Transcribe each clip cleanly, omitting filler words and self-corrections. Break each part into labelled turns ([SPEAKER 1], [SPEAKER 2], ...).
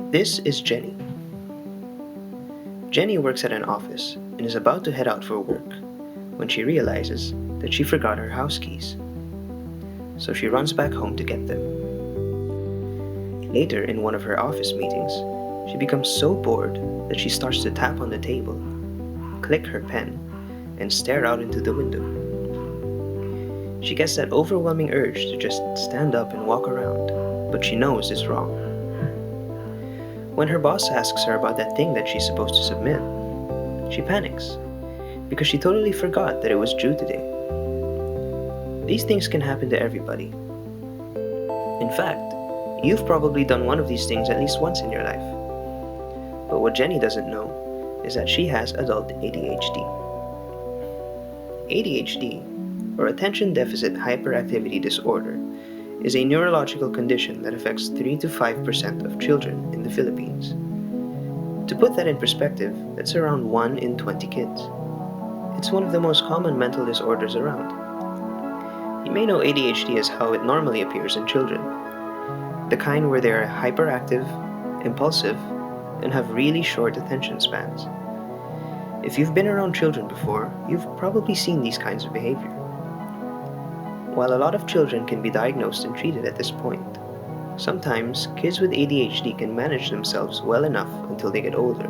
[SPEAKER 1] This is Jenny. Jenny works at an office and is about to head out for work when she realizes that she forgot her house keys. So she runs back home to get them. Later, in one of her office meetings, she becomes so bored that she starts to tap on the table, click her pen, and stare out into the window. She gets that overwhelming urge to just stand up and walk around, but she knows it's wrong. When her boss asks her about that thing that she's supposed to submit, she panics because she totally forgot that it was due today. These things can happen to everybody. In fact, you've probably done one of these things at least once in your life. But what Jenny doesn't know is that she has adult ADHD. ADHD, or Attention Deficit Hyperactivity Disorder, is a neurological condition that affects 3 to 5% of children in the Philippines. To put that in perspective, that's around 1 in 20 kids. It's one of the most common mental disorders around. You may know ADHD as how it normally appears in children, the kind where they are hyperactive, impulsive, and have really short attention spans. If you've been around children before, you've probably seen these kinds of behavior. While a lot of children can be diagnosed and treated at this point, sometimes kids with ADHD can manage themselves well enough until they get older,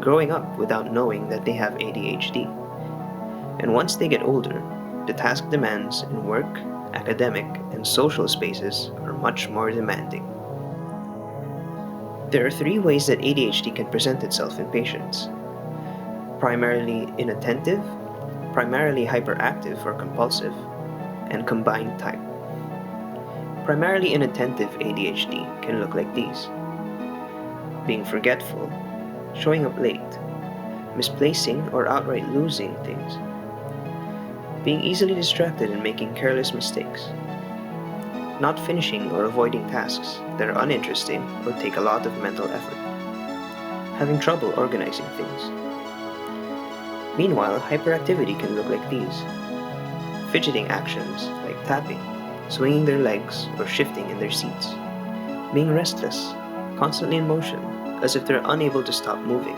[SPEAKER 1] growing up without knowing that they have ADHD. And once they get older, the task demands in work, academic, and social spaces are much more demanding. There are 3 ways that ADHD can present itself in patients: primarily inattentive, primarily hyperactive or compulsive, and combined type. Primarily inattentive ADHD can look like these: being forgetful, showing up late, misplacing or outright losing things, being easily distracted and making careless mistakes, not finishing or avoiding tasks that are uninteresting or take a lot of mental effort, having trouble organizing things. Meanwhile, hyperactivity can look like these: fidgeting actions like tapping, swinging their legs, or shifting in their seats, being restless, constantly in motion, as if they're unable to stop moving,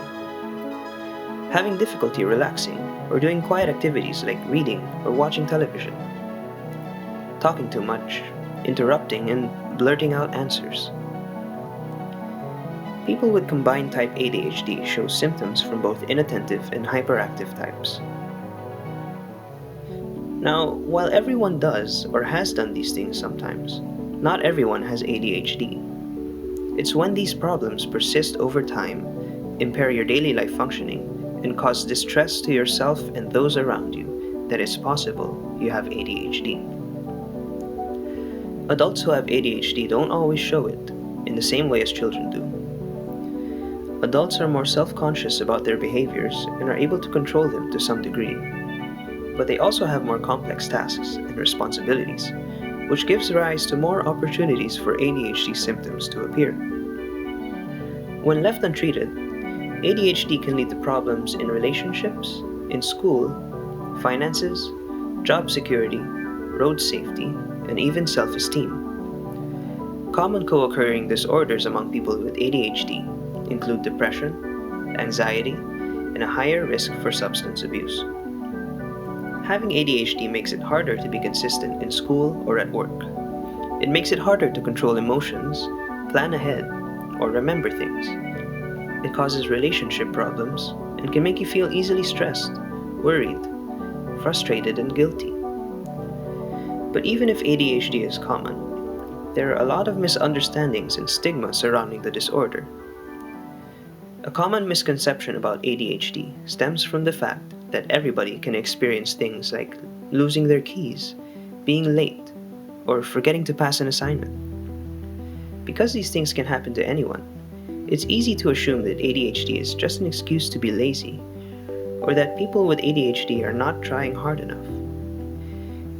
[SPEAKER 1] having difficulty relaxing or doing quiet activities like reading or watching television, talking too much, interrupting and blurting out answers. People with combined type ADHD show symptoms from both inattentive and hyperactive types. Now, while everyone does or has done these things sometimes, not everyone has ADHD. It's when these problems persist over time, impair your daily life functioning, and cause distress to yourself and those around you that it's possible you have ADHD. Adults who have ADHD don't always show it in the same way as children do. Adults are more self-conscious about their behaviors and are able to control them to some degree. But they also have more complex tasks and responsibilities, which gives rise to more opportunities for ADHD symptoms to appear. When left untreated, ADHD can lead to problems in relationships, in school, finances, job security, road safety, and even self-esteem. Common co-occurring disorders among people with ADHD include depression, anxiety, and a higher risk for substance abuse. Having ADHD makes it harder to be consistent in school or at work. It makes it harder to control emotions, plan ahead, or remember things. It causes relationship problems and can make you feel easily stressed, worried, frustrated, and guilty. But even if ADHD is common, there are a lot of misunderstandings and stigma surrounding the disorder. A common misconception about ADHD stems from the fact that everybody can experience things like losing their keys, being late, or forgetting to pass an assignment. Because these things can happen to anyone, it's easy to assume that ADHD is just an excuse to be lazy, or that people with ADHD are not trying hard enough.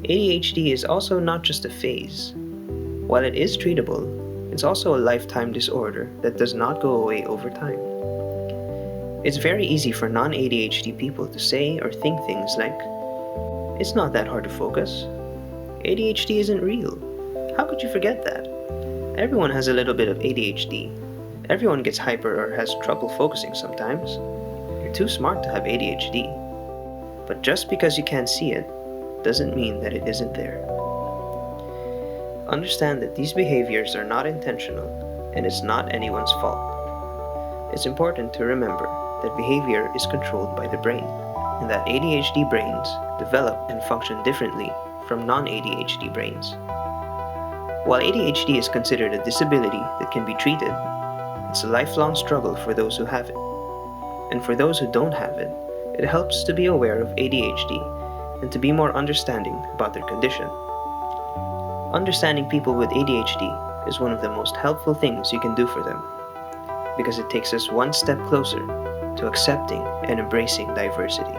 [SPEAKER 1] ADHD is also not just a phase. While it is treatable, it's also a lifetime disorder that does not go away over time. It's very easy for non-ADHD people to say or think things like, "It's not that hard to focus. ADHD isn't real. How could you forget that? Everyone has a little bit of ADHD. Everyone gets hyper or has trouble focusing sometimes. You're too smart to have ADHD. But just because you can't see it doesn't mean that it isn't there. Understand that these behaviors are not intentional and it's not anyone's fault. It's important to remember that behavior is controlled by the brain and that ADHD brains develop and function differently from non-ADHD brains. While ADHD is considered a disability that can be treated, it's a lifelong struggle for those who have it. And for those who don't have it, it helps to be aware of ADHD and to be more understanding about their condition. Understanding people with ADHD is one of the most helpful things you can do for them because it takes us one step closer to accepting and embracing diversity.